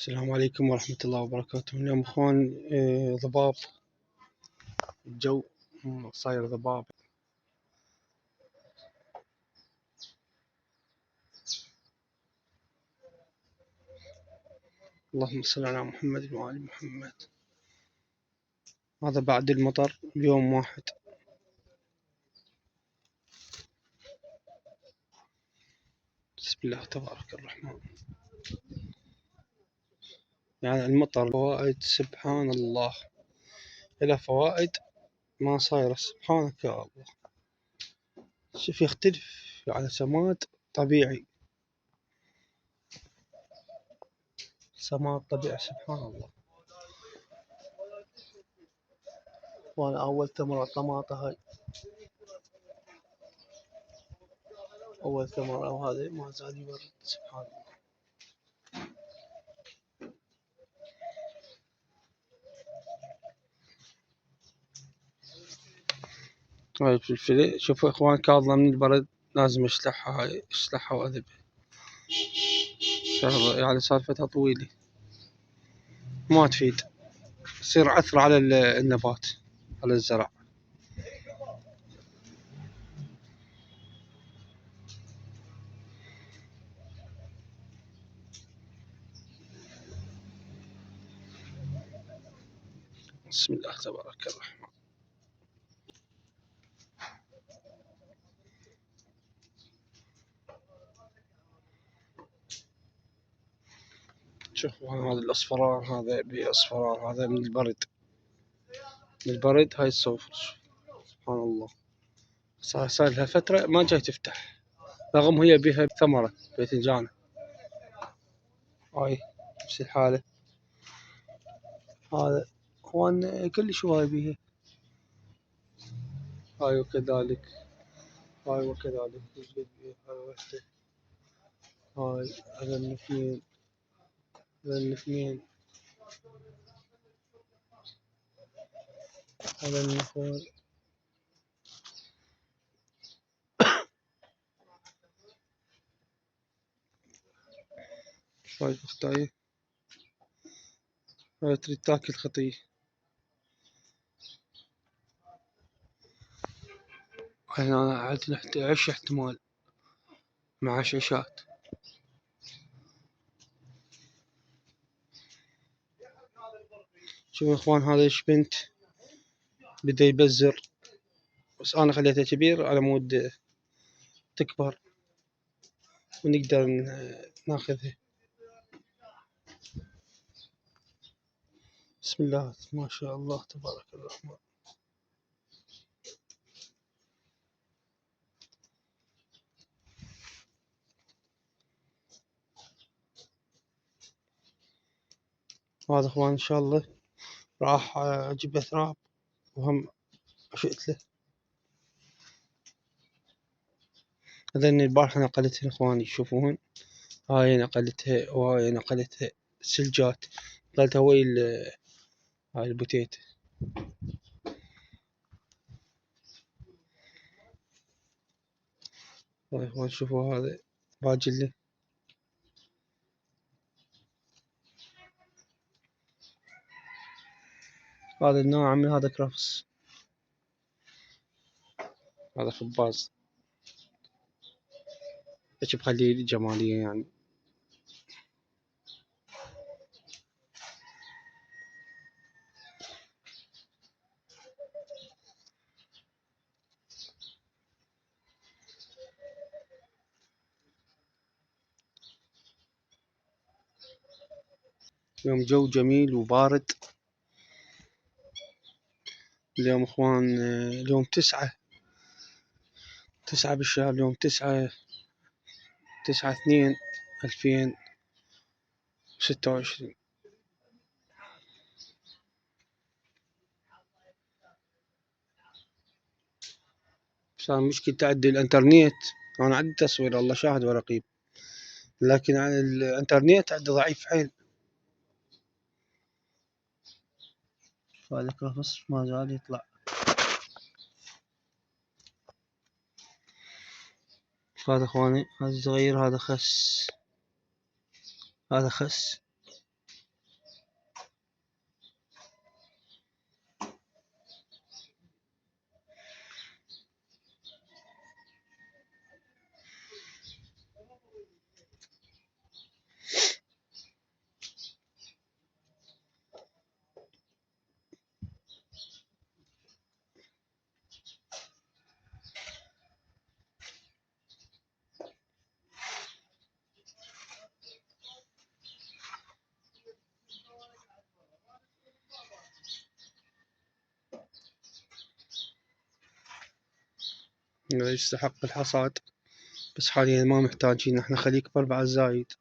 السلام عليكم ورحمة الله وبركاته. اليوم اخوان ضباب الجو صاير ضباب. اللهم صل على محمد وآل محمد. هذا بعد المطر بيوم واحد. بسم الله تبارك الرحمن. يعني المطر فوائد سبحان الله، إلى فوائد ما صايرة سبحانك يا الله. شوف يختلف على سماد طبيعي، سماد طبيعي سبحان الله. وأنا أول ثمرة طماطة هاي، أول ثمرة، وهذا ما زال يورد سبحان الله. هاي الفلفل شوفوا اخوان كاظمة من البرد، لازم اشلحها، هاي اشلحها واذبها. شغلة يعني سالفتها طويلة ما تفيد، يصير عثرة على النبات، على الزرع. بسم الله تبارك الرحمن. شوفوا هذا الاصفرار، هذا باصفرار، هذا من البرد، من البرد. هاي الصوف سبحان الله صار لها فترة ما جاي تفتح، رغم هي بها ثمرة باذنجان. هاي نفس الحالة. هذا اخوان كلش هواي بيها. هاي وكذلك، هاي وكذلك يوجد بيها. هاي وحدة، هاي هذا الاثنين، هذا الاثنين، هذا النخول. هاي البختاية، هاي تريد تاكل خطية. أنا عندنا عش احتمال مع شاشات. شوفوا يا اخوان هذا الشبنت بدأ يبزر، بس أنا خليته كبير على مود تكبر ونقدر ناخذها. بسم الله ما شاء الله تبارك الرحمن. هذا اخوان ان شاء الله راح اجيب اثراب وهم اشئت له. هذين البارحة نقلتهن اخواني تشوفون، هاي نقلتها وهاي نقلتها سلجات، نقلتها هاي البوتيت. هاي اخوان شوفوا هذا باجله. هذا النوع من هذا كرفس، هذا خباز، ايش بخليه جمالية يعني. اليوم جو جميل وبارد. اليوم اخوان اليوم 9 بالشهر، اليوم 9/2/2026. صار مشكلة تعدي الانترنت. انا عندي تصوير الله شاهد ورقيب، لكن على الانترنت عندي ضعيف حيل. هذا كرفس ما زال يطلع. هذا اخواني هذا صغير، هذا خس، هذا خس. يستحق الحصاد، بس حاليا ما محتاجين، احنا خليه يكبر بعد زايد.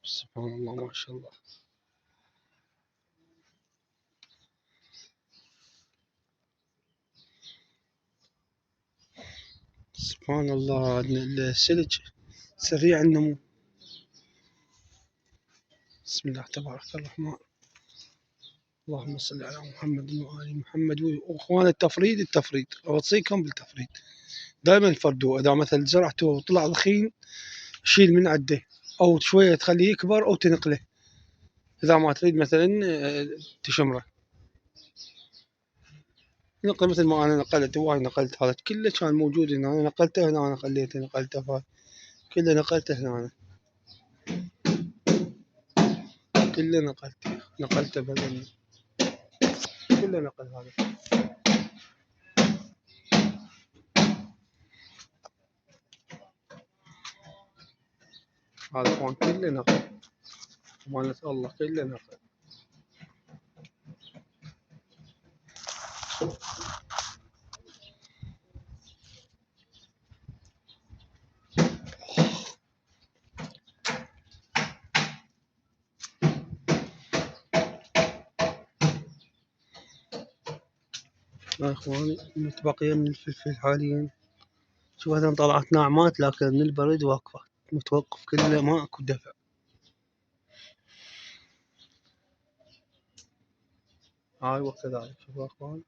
سبحان الله ما شاء الله. سبحان الله السلج سريع النمو. بسم الله تبارك الرحمن. اللهم صل على محمد وآل محمد. واخوان التفريد اوصيكم بالتفريد دائما. فردوه اذا مثلا زرعته وطلع ضخيم شيل من عده، او شويه تخليه يكبر او تنقله اذا ما تريد مثلا تشمره. نقل مثل ما انا نقلت، هواي نقلت، هذا كله كان موجود هنا، انا نقلته هنا، انا خليته نقلته، كله نقلته هنا، أنا كله نقلته بدل، كله نقل هذا. هذا اخوان كله نقل، امانة الله كله نقل. يا اخواني متبقية من الفلفل حاليا، شوف هذا طلعت ناعمات لكن من البرد واقفة متوقف، كله ما اكو دفع. هاي وكذلك شوفوا يا اخوان.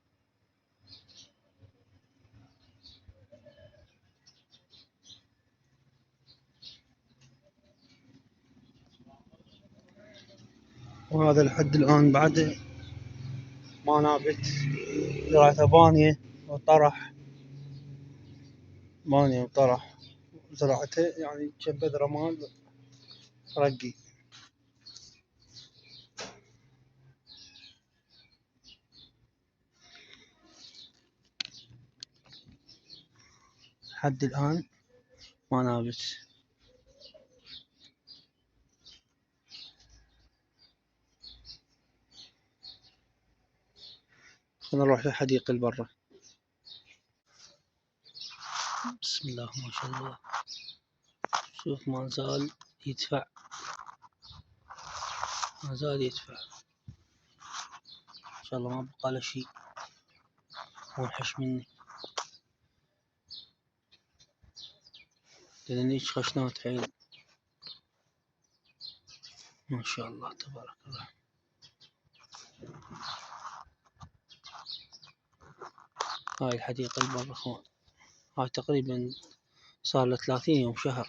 وهذا لحد الان بعد ما نابت، زرعته بانية وطرح، بانية وطرح، زرعته يعني كم بذرة مال رقي. لحد الان ما نابت. خلينا نروح للحديقة البرة. بسم الله ما شاء الله. شوف ما زال يدفع، ما زال يدفع، ان شاء الله ما بقى له شيء وانحش مني، لأنيش خشنات حيل. ما شاء الله تبارك الله. هاي الحديقة البر اخوان، هاي تقريبا صار له 30 يوم شهر.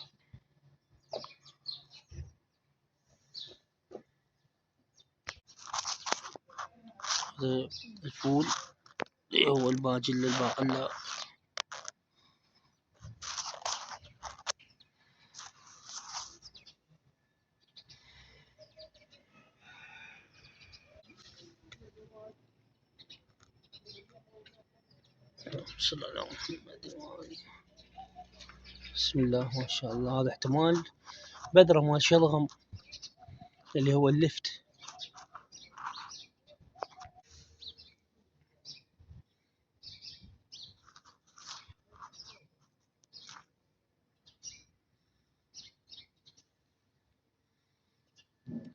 هذا الفول اللي هو الباجل الباقلة. صلى الله على محمد وآله. بسم الله ما شاء الله. هذا احتمال بذرة مال شلغم اللي هو اللفت.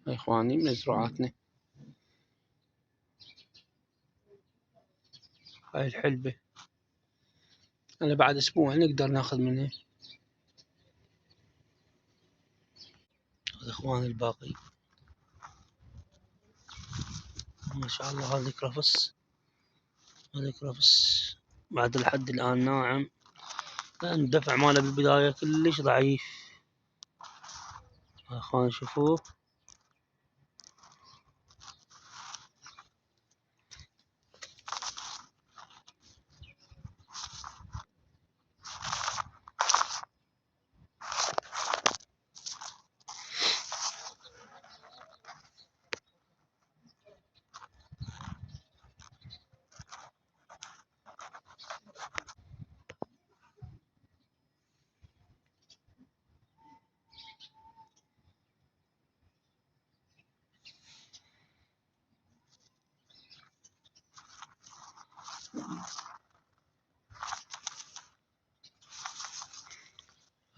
يا اخواني مزروعاتنا هاي الحلبة، انا بعد اسبوع نقدر ناخذ منها. هذا اخوان الباقي ما شاء الله. هذا كرفس، هذا كرفس بعد لحد الان ناعم، لأن الدفع ماله بالبداية كلش ضعيف. يا اخوان شوفوه.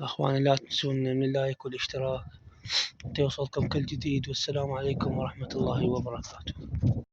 أخواني لا تنسون من اللايك والاشتراك حتى يوصلكم كل جديد، والسلام عليكم ورحمة الله وبركاته.